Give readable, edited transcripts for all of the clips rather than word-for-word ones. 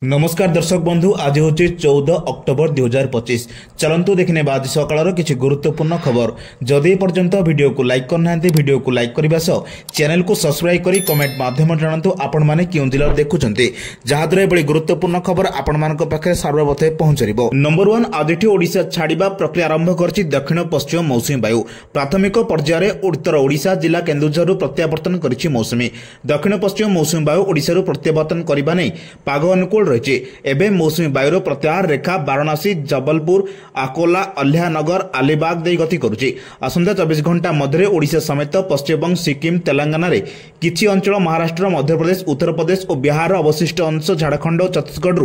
नमस्कार दर्शक बंधु आज हूँ 14 अक्टोबर 2025। चलतु देखने आज सकाल किसी गुरुत्वपूर्ण खबर। जदि पर्यंत वीडियो को लाइक करना वीडियो को लाइक करने सह चैनल को सब्सक्राइब करी कमेंट माध्यम जानतु आपण मैंने क्यों जिले देखुं जहाद्वारा एभली गुरुत्वपूर्ण खबर आपण मान पाखे सर्वप्रथम पहुंचर। नंबर 1 आज ओडिशा छाड़ा प्रक्रिया आरंभ कर दक्षिण पश्चिम मौसुमी वायु प्राथमिक पर्यायर उत्तर ओडिशा जिला केन्दुझर प्रत्यावर्तन कर मौसुमी दक्षिण पश्चिम मौसुमी वायु ओडिशा प्रत्यावर्तन करने नहीं पाग अनुकूल रही। एवं मौसुमी वायुर प्रत्याहार रेखा वाराणसी जबलपुर आकोला अल्लाहनगर अलीबाग दे गति करुच्ची। आसंता 24 घंटा मध्य ओडिशा समेत पश्चिमबंग सिक्किम तेलंगाना रे किछि अंचल महाराष्ट्र मध्यप्रदेश उत्तर प्रदेश और बिहार अवशिष्ट अंश झारखंड और छत्तीसगढ़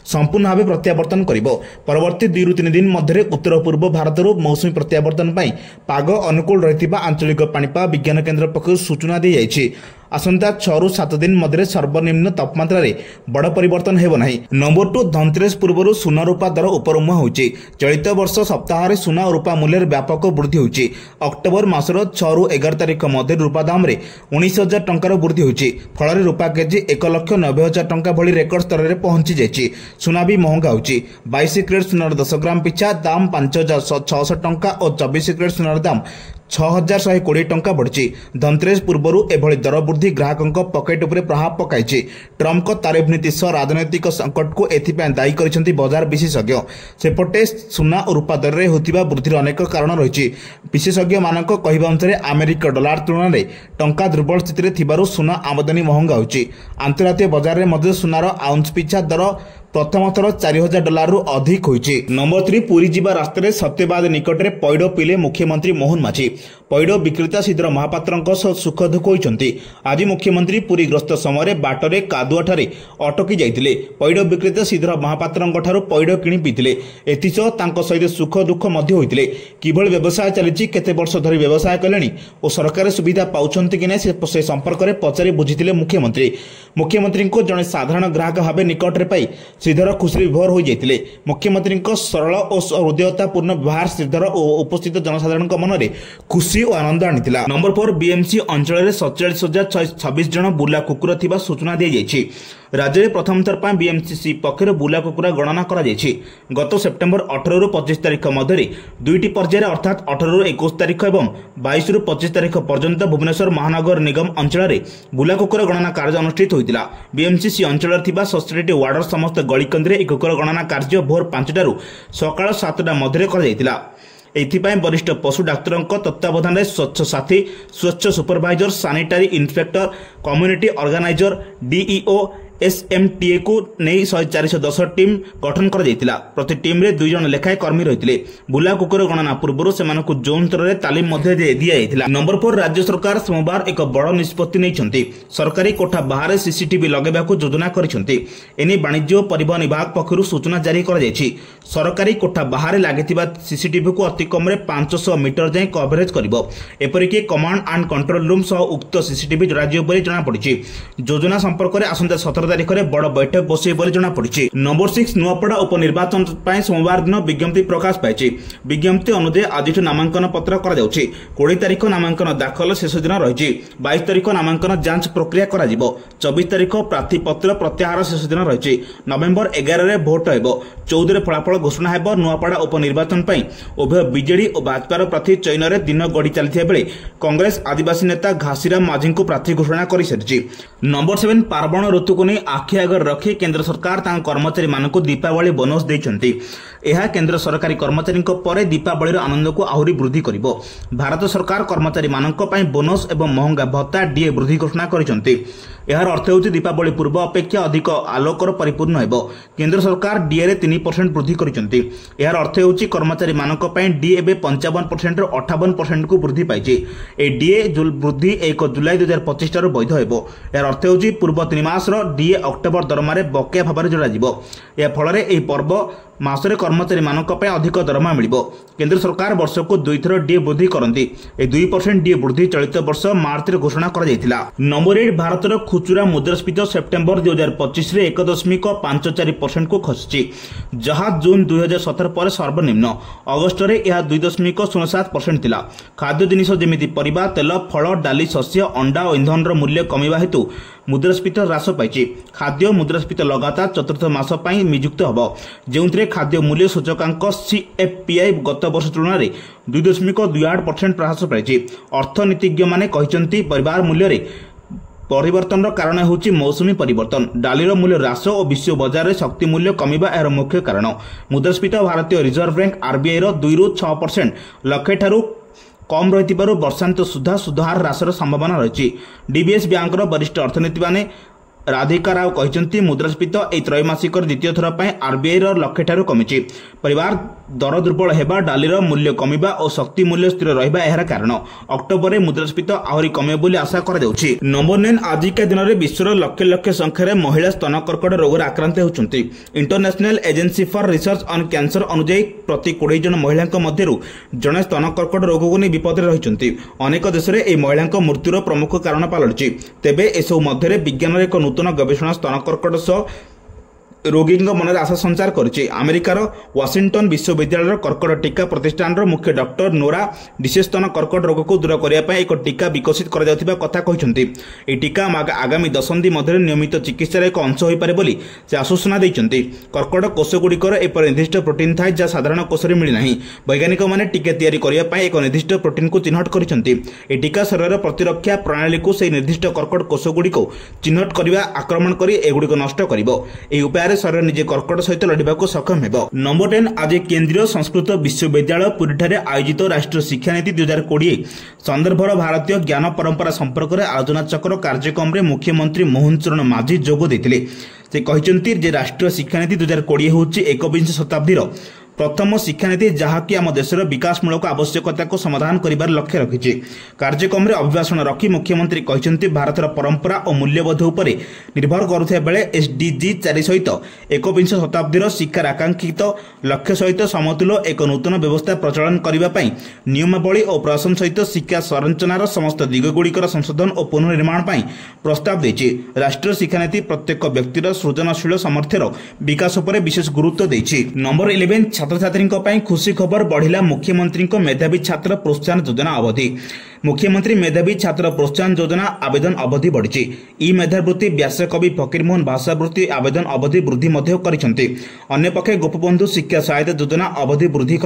संपूर्ण भाव प्रत्यावर्तन करिबो। परवर्ती 2 ରୁ 3 दिन मध्य उत्तर पूर्व भारत मौसुमी प्रत्यावर्तन पर पाग अनुकूल रही आंचलिक पाणीपाग विज्ञान केन्द्र पक्षर सूचना दी जाइछि। आसंता 6 ରୁ 7 दिन मध्य सर्वनिम्न तापमात्रा रे बड़ परिवर्तन हेबो नाही। नंबर 2 धनतेरस पूर्व सुना रूपा दर उपरमुहा होउछि। चलित वर्ष सप्ताह सुना और रूपा मूल्य व्यापक वृद्धि होउछि। अक्टोबर मासर 6 ରୁ 11 तारिख मध्य रूपा दाम रे 19,000 टंकार वृद्धि होउछि। फल रूपा केजी 1,90,000 टंका भली रेकर्ड स्तर रे पहुंची जाइछि। सुना भी महंगा होउछि। 22 कैरेट सुनार 10 ग्राम पिछा दाम 5,600 टंका और 24 कैरेट सुनार दाम 6,120 टंका बढ़ी। धनतेरस पूर्व एभली दर वृद्धि ग्राहकों पकेट उपरे प्रभाव पकाई। ट्रम्प को तारिफ नीति सह राजनैतिक संकट को एथिपाई दायी करिसेंती बाजार विशेषज्ञ। सेपटे सुना और रूपा दर में होतिबा वृद्धिर अनेक कारण रही। विशेषज्ञ मानक कहवा अनुसार अमेरिका डॉलर तुलन में टंका दुर्बल स्थिति में थिबारु सुना आमदानी महंगा होउछि। अंतर्राष्ट्रीय बाजार में मध्य सुनार आउंस पिछा दर प्रथम थर $4,000 रु अधिक होइछि। नंबर 3 पुरी जीवा रास्ते सत्यवाद निकट में पैड पीले मुख्यमंत्री मोहन माझी। पैड विक्रेता सिद्धर महापात्र सुख दुख होइछन्ति। आज मुख्यमंत्री पुरी ग्रस्त समय बाटरे कादुआठारे अटकी जाइतिले। पैड विक्रेता सिद्धर महापात्र पैड किणी पीतिले। एथिसह तांको सहित सुख दुख मध्य होइतिले। किभଳି व्यवसाय चलिछि केते वर्ष धरि व्यवसाय कलेनी और सरकार सुविधा पाउछन्ति कि नै से संपर्क में पचारि बुझितिले मुख्यमंत्री। मुख्यमंत्री को जड़े साधारण ग्राहक भाव निकट में पाई श्रीधर खुशी विभोर हो जाते। मुख्यमंत्री सरल और हृदयतापूर्ण व्यवहार श्रीधर और उपस्थित जनसाधारण मन में खुशी और आनंद आनी। नंबर 4 बीएमसी अंचल में 47,626 जन बुला कुकुर थिबा सूचना दी जाइछि। राज्य में प्रथम थर पर बीएमसीसी पक्षर बुला कुकुर गणना करा जाइछि। गत सेप्टेम्बर 18 ରୁ 25 तारिख मध्य 2टी पर्यायर अर्थात 18 ରୁ 21 तारिख और 22 ରୁ 25 तारिख पर्यंत भुवनेश्वर महानगर निगम अंचल में बुला कुकुर गणना कार्य अनुष्ठित होता। बीएमसीसी अंचल 67 वार्डर समस्त गलिकंदी में कुकुर गणना कार्य भोर 5टारू सकाळ 7टा मध्य कर एथिपाई वरिष्ठ पशु डाक्तरों तत्वावधान में स्वच्छ साथी स्वच्छ supervisor sanitary inspector community organiser DEO SMTA को नहीं 410 टीम गठन कर प्रति टीम रे 2 जन लेखाएं कर्मी रही। बुला कुकुर गणना पूर्व से जोन स्तर में तालीम दी। नंबर 4 राज्य सरकार सोमवार एक बड़ निष्पत्ति नहीं। सरकारी कोठा बाहर सीसीटीवी लगेबा को योजना करिसेंती। एने वाणिज्य और परिवहन विभाग पक्षरु सूचना जारी कर जायछि। सरकारी कोठा बाहर लागिथिबा सीसीटीवी को अति कम 500 मीटर जाए कवरेज करिवो। एपरिक कमांड एंड कंट्रोल रूम सह उक्त सीसीटीवी राज्य पर जना पड़ी। योजना संपर्क में आसंता 17 तारिख में बड़ बैठक बसई जना पड़ी। नंबर 6 नुआपड़ा उपनिर्वाचन सोमवार दिन विज्ञप्ति प्रकाश पाई। विज्ञप्ति अनुसार आज नामांकन पत्र कर 20 तारिख नामांकन दाखल शेष दिन रही। 22 तारिख नामांकन जांच प्रक्रिया कर 24 तारिख प्रार्थी पत्र प्रत्याहार शेष दिन रही। नवेम्बर 11 में भोट हो 14 फलाफल घोषणा हो। नुआपड़ा उपनिर्वाचन उभय बीजेडी और भाजपार प्रार्थी चयन में दिन गढ़ी चलता बेले कांग्रेस आदिवासी नेता घासीराम माझी को प्रार्थी घोषणा कर सारी। नंबर 7 पार्वण ऋतु को नहीं आखि आगर रखी केंद्र सरकार कर्मचारी मानक दीपावली बोनस देइछन्ति। यह केंद्र सरकारी कर्मचारी पर दीपावली आनंद को आहरी वृद्धि करिवो। भारत सरकार कर्मचारी मानक पई बोनस एवं महंगा भत्ता डीए वृद्धि घोषणा करिसन्ति। यार अर्थ होउछि दीपावली पूर्व अपेक्षा अधिक आलोकर परिपूर्ण हेबो। केंद्र सरकार डीए रे 3% वृद्धि करिसन्ति। यार अर्थ होउछि कर्मचारी मानक पई डीए एबे 55% रो 58% को वृद्धि पाइछि। ए डीए वृद्धि 1 जुलाई 2025 ठाରୁ वैध हेबो। यार अर्थ होउछि पूर्व 3 मास रो डीए अक्टोबर दरमा रे बकेया भाबरे जोड़ा जिवो। या फल रे एही पर्व मासरे कर्मचारी मानक पे अधिक दरमा मिलिबो। केंद्र सरकार वर्ष को 2 थर डीए वृद्धि करती। 2% डीए वृद्धि चलित वर्ष मार्च रे घोषणा करा जायतिला। नंबर 8 भारतर खुचुरा मुद्रास्फीति सेप्टेम्बर 2025 रे 1.54% को खसिछि, जहां जून 2017 पर सर्वनिम्न। अगस्त रे यह 2.07% थिला। खाद्य जिनिस जेमिति परिबा, तेल, फल, डाली, शस्य, अंडा और ईंधन रो मूल्य कमिबा हेतु मुद्रास्फीति ह्रास पाइछि। खाद्य मुद्रास्फीति लगातार चतुर्थ मास पई नियुक्त हबो, जेउंतरे खाद्य मूल्य सूचकांक सीएफपीआई गत वर्ष तुलना रे 2.28% ह्रास पाइछि। अर्थनीतिज्ञ माने कहिसंती परिवार मूल्य रे परिवर्तन कारण होची मौसमी परिवर्तन, डालीर मूल्य ह्रास और विश्व बाजार में शक्ति मूल्य कमिबा एହାର मुख्य कारण। मुद्रास्फीति भारतीय रिजर्व बैंक आरबीआई रो 2 ରୁ 6% लक्ष्य ठारू कम रही वर्षांत सुधा सुधार ह्रासर संभावना रही। डीबीएस बैंक वरिष्ठ अर्थनीति माने राधिका राव कहते मुद्रास्फीति यह त्रैमासिक द्वितीय थर पर आरबीआई लक्ष्य ठारू कमिछि। परिवार दर दुर्बल हेबा, डालीर मूल्य कमिबा और शक्ति मूल्य स्थिर रहिबा एହାର कारण। अक्टोबर में मुद्रास्फीति आहरी कमे बोली आशा करा जाउछि। नंबर 9 आजिका दिन में विश्वर लक्ष लक्ष संख्यार महिला स्तन कर्कट रोग आक्रांत होउछन्ति। International Agency for Research on Cancer अनुसार प्रति 20 जन महिला मध्यरु जने स्तन कर्कट रोग को नहीं विपद रहिछन्ति। अनेक देश में यह महिला मृत्युर प्रमुख कारण पालटिछि। तेबे एसबु मध्य विज्ञान एक नूतन गवेषणा स्तन कर्कट सह रोगी मन आशा संचार करुच्ची। अमेरिकार वाशिंगटन विश्वविद्यालय कर्कट टीका प्रतिष्ठान मुख्य डॉक्टर नोरा डिसे स्तन कर्कट रोग को दूर करने एक टीका विकसित करा कथा कहते। यह टीका आगामी दशंधि मध्य नियमित चिकित्सार एक अंश हो पारे बोली से आश्वासना देते। कर्कट कोषगुड़िकर एक निर्दिष्ट प्रोटीन थाए जहाँ साधारण कोषरे मिलना। वैज्ञानिक मैंने टीका तैयारी करने एक निर्दिष्ट प्रोटीन को चिन्हट करते। टीका शरीर प्रतिरक्षा प्रणाली को से निर्दिष्ट कर्कट कोषगुड़ी चिन्हट करने आक्रमण कर एगुड़िक नष्ट कर शरीर निजे कर्कट सहित लड़वा सक्षम हेबो। नंबर 10 आज केंद्रीय संस्कृत विश्वविद्यालय पुरी आयोजित राष्ट्रीय शिक्षा नीति 2020 संदर्भर भारतीय ज्ञान परंपरा संपर्क में आलोचना चक्र कार्यक्रम में मुख्यमंत्री मोहन चरण माझी जोग देथिले। से कहचंती जे राष्ट्रीय शिक्षा नीति 2020 होची 21 शताब्दीर प्रथम शिक्षानीति जहाँकि आम देशर विकासमूलक आवश्यकता को समाधान कर लक्ष्य रखी। कार्यक्रम में अभिभाषण रखी मुख्यमंत्री कहते भारतर परंपरा और मूल्यबोध उपर निर्भर करुवा बेले एसडीजी 4 सहित 21 शताब्दीर शिक्षार आकांक्षित लक्ष्य सहित समतुल एक नूतन व्यवस्था प्रचलन करने नियमावली और प्रशासन सहित शिक्षा संरचनार समस्त दिगगुड़िकर संशोधन और पुनर्निर्माण प्रस्ताव देछि। राष्ट्रीय शिक्षानीति प्रत्येक व्यक्तिर सृजनशील सामर्थ्यर विकास पर विशेष गुरुत्व देछि। नंबर 11 छात्र छात्री खुशी खबर बढ़िला मुख्यमंत्री मेधावी छात्र प्रोत्साहन योजना अवधि। मुख्यमंत्री मेधावी छात्र प्रोत्साहन योजना आवेदन अवधि बढ़ी। ई मेधावृत्ति व्यासकवि फकीरमोहन भाषावृत्ति आवेदन अवधि वृद्धि अन्यपक्षे गोपबंधु शिक्षा सहायता योजना अवधि वृद्धि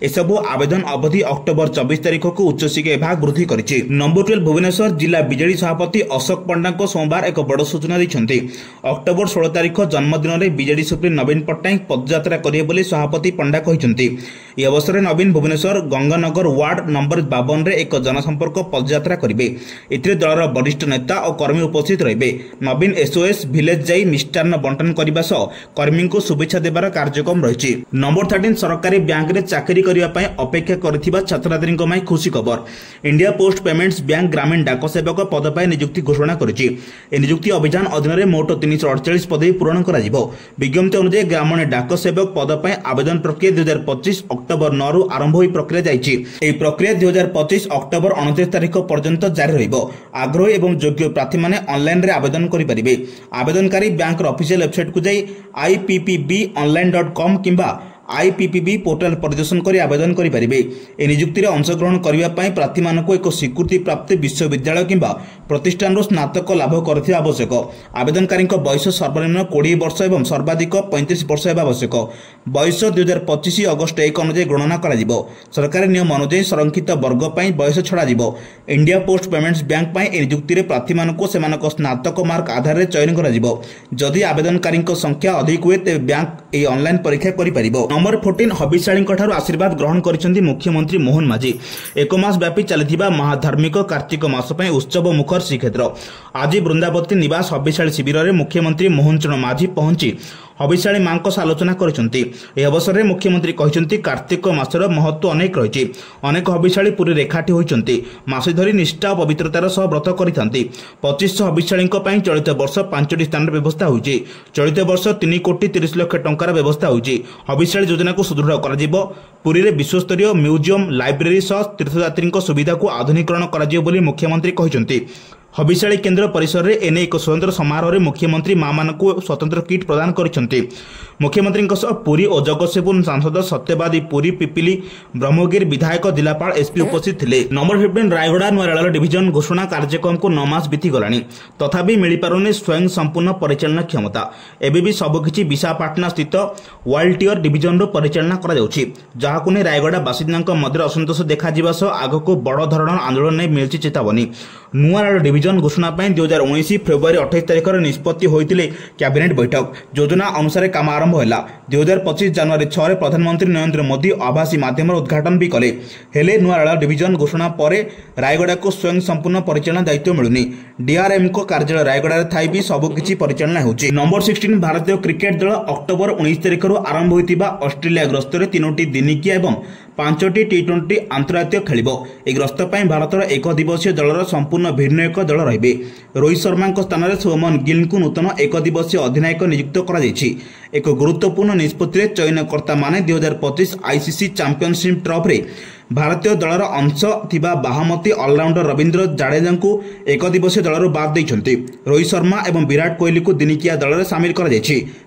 एसबू आवेदन अवधि अक्टोबर 24 तारीख को उच्च शिक्षा विभाग वृद्धि करिछि। नंबर 12 भुवनेश्वर जिला बीजेडी सभापति अशोक पंडा को सोमवार एक बड़ सूचना दैछन्ति। अक्टोबर 16 तारीख जन्मदिन में बीजेडी सुप्रीम नवीन पट्टनायक पदयात्रा करेंगे बोली सभापति पंडा कहते। यह अवसर में नवीन भुवनेश्वर गंगानगर वार्ड नंबर 52 रे एक जनसंपर्क पदयात्रा करेंगे। एथिरे दलर वरिष्ठ नेता और कर्मी उपस्थित रहिबे। नवीन एसओएस विलेज जाई मिष्टान्न बंटन करने सह कर्मी को शुभेच्छा देवार कार्यक्रम रही। नंबर 13 सरकारी बैंक रे चाकरी करने अपेक्षा करथिबा छात्रछात्री ପାଇଁ खुशी खबर। इंडिया पोस्ट पेमेंट्स बैंक ग्रामीण डाक सेवक पद पर नियुक्ति घोषणा करिछि। ए नियुक्ति अभियान अधीन मोट 348 पदवी पूरण करा जिवो। विज्ञप्ति अनुसार ग्रामीण डाक सेवक पद पर आवेदन प्रक्रिया 2025 अक्टोबर 9 रु आरंभ होई प्रक्रिया जाइछि। एही प्रक्रिया 2025 अक्टोबर 29 तारीख पर्यंत जारी रहिबो। आग्रही एवं योग्य प्रार्थी माने ऑनलाइन रे आवेदन करि परिबे। आवेदनकारी बैंक ऑफिशियल वेबसाइट को जाई ippbonline.com किंबा आईपीपीबी पोर्टाल परिदर्शन कर आवेदन करेंगे। नियुक्ति अंशग्रहण करने प्रार्थी मानक एक स्वीकृति प्राप्त विश्वविद्यालय किंबा प्रतिष्ठान स्नातक लाभ करथिबा आवश्यक। आवेदनकारी बयस सर्वनिम्न 20 वर्ष और सर्वाधिक 35 वर्ष होगा आवश्यक। बयस 2025 अगस्त 1 अनुसार गणना करा जिवो। सरकारी नियम अनुसार संरक्षित वर्ग पर बयस छड़ा जिवो। इंडिया पोस्ट पेमेंट्स बैंक नियुक्ति में प्रार्थी मानक सेमानक स्नातक मार्क आधार में चयन करा जिवो। जदि आवेदनकारी संख्या अधिक हुए तेज बैंक यह ऑनलाइन परीक्षा करिपरिबो। नंबर 14 हबिशाली आशीर्वाद ग्रहण करिसेंति मुख्यमंत्री मोहन माझी। एक मास व्यापी चलिथिबा महाधार्मिक कार्तिक मास पय उत्सव मुखर श्रीक्षेत्र। आज वृंदावती निवास हबिशाली शिविर में मुख्यमंत्री मोहन चरण माझी पहुंची हविशाणी मां आलोचना କରିଛନ୍ତି। ଏହି ଅବସରରେ ମୁଖ୍ୟମନ୍ତ୍ରୀ କହିଛନ୍ତି କାର୍ତ୍ତିକ ମାସର ମହତ୍ତ୍ୱ ଅନେକ ରହିଛି। ଅନେକ ହବିଶାଳୀ ପୁରୀରେ ଏକାଠି ହୋଇଛନ୍ତି। ମାସେ ଧରି ନିଷ୍ଠା ଓ ପବିତ୍ରତାର ସହ ବ୍ରତ କରିଥାନ୍ତି। 2500 ହବିଶାଳୀଙ୍କ ପାଇଁ ଚଳିତ ବର୍ଷ 5ଟି ସ୍ଥାନର ବ୍ୟବସ୍ଥା ହୋଇଛି। ଚଳିତ ବର୍ଷ 3 କୋଟି 30 ଲକ୍ଷ ଟଙ୍କାର ବ୍ୟବସ୍ଥା ହୋଇଛି। ହବିଶାଳୀ ଯୋଜନାକୁ ସୁଦୃଢ଼ କରାଯିବ। ପୁରୀରେ ବିଶ୍ୱସ୍ତରୀୟ ମ୍ୟୁଜିୟମ ଲାଇବ୍ରେରୀ ସହ ତୀର୍ଥଯାତ୍ରୀଙ୍କ ସୁବିଧାକୁ ଆଧୁନିକରଣ କରାଯିବ ବୋଲି ମୁଖ୍ୟମନ୍ତ୍ରୀ କହିଛନ୍ତି। हविशाणी केन्द्र परिसर में एने एक स्वतंत्र समारोह में मुख्यमंत्री मां मानक स्वतंत्र किट प्रदान करछन्ति। मुख्यमंत्री पुरी और जगतसिंहपुर सांसद सत्यवादी पुरी पिपिली ब्रह्मगिरी विधायक जिलापाल एसपी उपस्थित थे। नंबर 15 रायगड़ा नुआरेल डिविजन घोषणा कार्यक्रम को 9 मास बीतीगला तथापि मिल पारुनी स्वयं संपूर्ण परिचालन क्षमता। एवं भी सबकि विशाखापाटना स्थित वाल्टियर डिविजन परिचालना कर रायगड़ा बासिंदा मध्य असंतोष देखा आगक बड़ धरण आंदोलन नहीं मिली चेतावनी। नुआरेल डिविजन घोषणा 2019 फेब्रुआरी 28 तारिख निष्पत्ति होते कैबिनेट बैठक योजना अनुसार काम आरंभ है। 2025 जनवरी 6 प्रधानमंत्री नरेंद्र मोदी आभासी माध्यम उद्घाटन भी कले। हेले नुआरेल डिविजन घोषणा पर रायगड़ा को स्वयं संपूर्ण परिचालना दायित्व मिलुनी। डीआरएम को कार्यालय रायगड़ा थाई भी सबकि परिचालना होछि। नंबर 16 भारतीय क्रिकेट दल अक्टोबर 19 तारिख आरंभ होइतिबा ऑस्ट्रेलिया गस्तर 3टी दिनिकिया एवं 5टी टी20 अंतर्राष्ट्रीय खेल। यह गस्त पर भारत एक दिवसीय दलर संपूर्ण भिन्न एक दल रही। रोहित शर्मा स्थान में शुभमन गिल को नूतन एक दिवसीय अधिनायक नियुक्त कर एक गुरुत्वपूर्ण निष्पत्ति चयनकर्ता माने 2025 आईसीसी चैंपियनशिप ट्रॉफी भारतीय दलर अंश थिबा बाहामती ऑलराउंडर रविंद्र जाडेजा को एक दिवसीय दलर बाद देइछन्ति। रोहित शर्मा एवं विराट कोहली को दिनिकिया दल में सामिल कर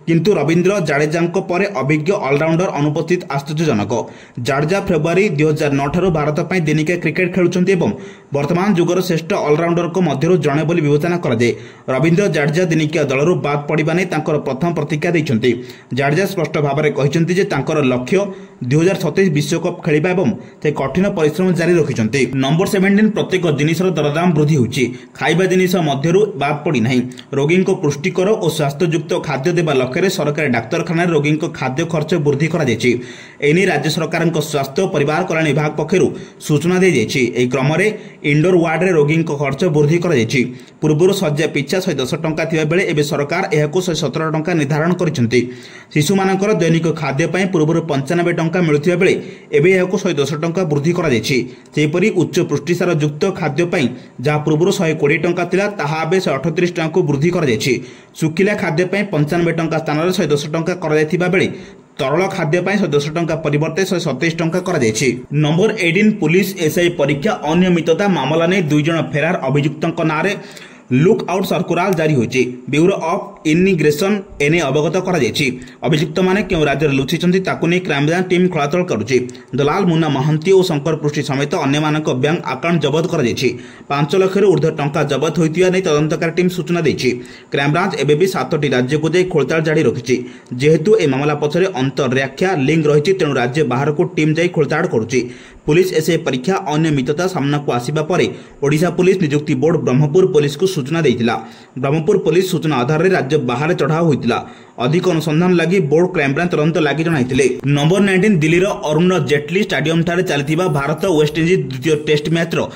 किंतु रविंद्र जाडेजा परे अभिज्ञ ऑलराउंडर अनुपस्थित आश्चर्यजनक। जाडेजा फेब्रुआरी 2009 ठारू भारत पर दिनिकिया क्रिकेट खेलुछन्ति एवं वर्तमान जुगर श्रेष्ठ ऑलराउंडर को मध्यरु जणे बोली विवेचना कराए। रविंद्र जाडेजा दिनिकिया दलर बाद पड़िबा नै तांकर प्रथम प्रतिज्ञा दैछन्ति। जाडेजा स्पष्ट भाव में कहिछन्ति जे तांकर लक्ष्य 2027 विश्वकप खेलिबा एवं से कठिन परिश्रम जारी रखिछन्ति। नंबर 17 प्रत्येक जिनिसर दरदाम वृद्धि होछि। खाइबा जिनिस मध्यरु बाद पड़ी नाही। रोगी को पुष्टिकर और स्वास्थ्ययुक्त खाद्य देवा लक्ष्य सरकारी डाक्तरखाना रोगी खाद्य खर्च वृद्धि करा जायछि। एनी राज्य सरकार स्वास्थ्य और परिवार कल्याण विभाग पक्षरु सूचना दी जायछि। एही क्रम में इंडोर वार्ड रे रोगी खर्च वृद्धि करा जायछि। पूर्व शଯ୍या पिछा 110 टंका थिबा बेले एबे सरकार एहाको 117 टंका निर्धारण करिसेंति। शिशु मानकर दैनिक खाद्य पई पूर्व 95 टंका मिलुथिबा बेले एबे एहाको 110 टंका वृद्धि करा जायछि। सेपरि उच्च पुष्टिसार युक्त खाद्य पई जहा पूर्व 120 टंका थिला ताहा एबे 138 टंका को वृद्धि करा जायछि। सुखिला खाद्य पई 95 टंका स्थान रे 110 टंका करा जायथिबा बेले तरल खाद्य 110 टंका परिवर्ते 127 टंका करा जायछि। नंबर 18 पुलिस एसआई परीक्षा अनियमितता मामला ने 2 जन फेरार अभियुक्तक नारे लुक आउट सर्कुलर जारी होछि। ब्यूरो ऑफ इमिग्रेशन एने अवगत करा जायछि। अभियुक्त माने केउ राज्य लुचिचंती ताकु नै क्राइमब्रांच टीम खलातल करुछि। दलाल मुन्ना महांती और शंकर पृष्टि समेत अन्य मानक बैंक अकाउंट जब्त करा जायछि। 5 लाख रु ऊर्ध्व टंका जब्त होइतिया नै तदंतकारी टीम सूचना दैछि। क्राइमब्रांच एबे भी 7टी राज्य को जाई खोलताल जारी रखिछि। जेहेतु ए मामला पछरे अंतरराख्या लिंक रहिछि तेनु राज्य बाहर को टीम जाई खोलताड़ करुछि। पुलिस एसआई परीक्षा अनियमितता सामना को आसिबा परे ओडिशा पुलिस नियुक्ति बोर्ड ब्रह्मपुर पुलिस को सूचना देइतिला। ब्रह्मपुर पुलिस सूचना आधार रे राज्य बाहर चढ़ाव होइतिला। अधिक अनुसंधान लगी बोर्ड क्राइमब्रांच तुरंत लगी जणाइतिले। नंबर 19 दिल्ली रो अरुण जेटली स्टेडियम ठारे चलिथिबा भारत वेस्ट इंडीज द्वितीय टेस्ट मैच रो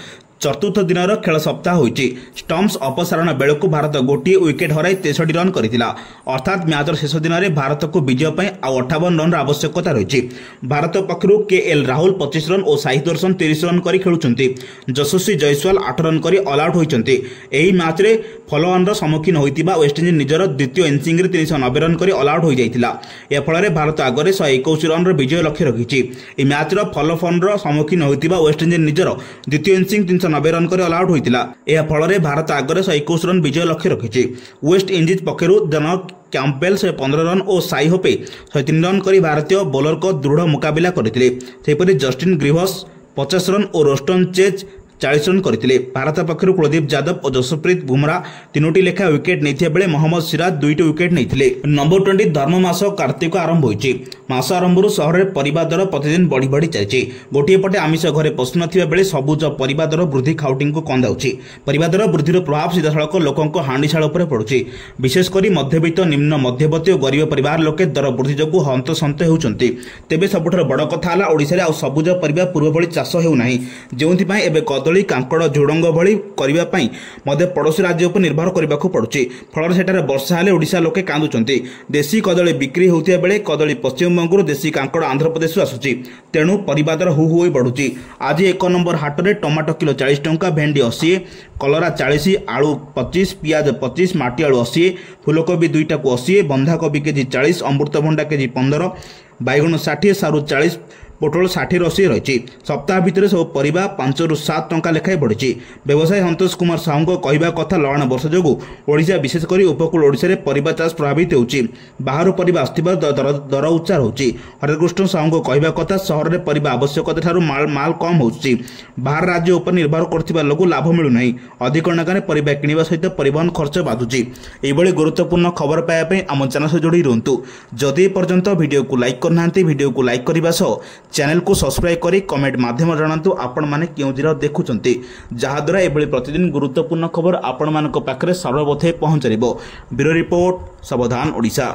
चतुर्थ दिन खेल सप्ताह होइछि। स्टम्प्स अपसारण बेलू भारत गोटे विकेट हराई 63 रन करथिला। अर्थात मैचर शेष दिन में भारत को विजय पर 58 रन आवश्यकता रही। भारत पक्षरु केएल राहुल 25 रन और साई दर्शन 30 रन कर खेलुछन्ति। यशस्वी जयसवाल 8 रन कर ऑल आउट होइछन्ति। एही मैच रे फॉलो ऑन रो सम्मुखीन होइतिबा वेस्ट इंडीज निजर द्वितीय इनिंग रे 390 रन कर ऑल आउट हो जाइतिला। ए फल भारत आगरे 121 रन रो विजय लक्ष्य रखिछि। ए मैच रो फॉलो ऑन रो सम्मुखीन होइतिबा वेस्ट इंडीज निजर द्वितीय इनिंग 90 रन कर ऑल आउट होइतिला। यह फल भारत आगरे 121 रन विजय लक्ष्य रखिछि। वेस्ट इंडीज पक्षरु जनक कैंपबेल 115 रन और साई होपे 103 रन कर भारतीय बोलर को दृढ़ मुकाबिला करथिले। सेपरि जस्टिन ग्रीवस 50 रन और रोस्टन चेज 40 रन करथिले। भारत पक्षरु कुलदीप यादव और जसप्रीत बुमराह 3टी लेखा विकेट नैथिया बेले मोहम्मद सिराज 2टी विकेट नैथिले। नंबर 20 धर्म मास कार्तिक आरंभ होइछि। मास आरंभरु शहर रे परिबा दर प्रतिदिन बढ़ी बढ़ी चलिछि। गोटिए पटे आमिष घरे पसु नथिबा बेले सबुज परिबा दर वृद्धि खाउटिंग को कंदाउछि। परिबा दर वृद्धिर प्रभाव सीधा सड़क लोकंको हांडीशाल उपरे पडुछि। विशेषकर मध्यवित्त निम्न मध्यवर्ती और गरीब परिवार लोके दर वृद्धि जोगु हंतसंत हेउछन्ति। तेबे सबुठार बड़ कथा हला ओडिसा रे आ सबुज परिबा पूर्व भली चाष हेउ नाही। जेउथि पय एबे कदली कांकड़ झुडंग भली करबा पई मध्य पड़ोसी राज्य उपर निर्भर करबाकू पड़ुछि। फल सेठारे वर्षा हेले ओडिशा लोके कांदुचंती। देशी कदली बिक्री होउथिया बेले कदली पश्चिमबंगरू देशी कांकड़ आंध्र प्रदेश आसुछि। तेणु परिबादर हु होई बढ़ुछि। आज 1 नंबर हाट रे टमाटो किलो 40 टंका, भेंडी 80, कलरा 40, आलू 25, पियाज 25, माटी आलू 80, फूलकोबी 2 टाकू 80, बंधाकोबी केजी 40, अमृतभंडा केजी 15, बैगण 60, सारू 40, पोटल 60 80 रही। सप्ताह भितर सब परिबा 5 ରୁ 7 टंका लेखाएं बढ़ी। व्यवसायी संतोष कुमार साहू कहवा कथा लवण वर्ष जो ओडिशा विशेषकर उपकूल ओडिशा रे परिबा चाष प्रभावित होउछि। बाहर परिबा आस्थिबा दर उच्चार होउछि। हरिकृष्ण साहू कहवा कथा सहर रे परिबा आवश्यकता ठारू माल कम होउछि। बाहर राज्य उपर निर्भर करथिबा लोक लाभ मिलु नाही। अधिक टंका परिबा किनिबा सहित परिवहन खर्च बाधुछि। एभली गुरुत्वपूर्ण खबर पाइबा पई आम चैनल से जोड़ी रहंतु। जदि पर्यंत वीडियो को लाइक करनांती वीडियो को लाइक करबा सह चैनल को सब्सक्राइब करी कमेंट माध्यम जणातु आपण माने केउ जिरा देखुचंती, जहा द्वारा एभली प्रतिदिन गुरुत्वपूर्ण खबर आपण मानक पाखरे सर्वप्रथमे पहुंचरिबो। ब्यूरो रिपोर्ट, सावधान ओडिशा।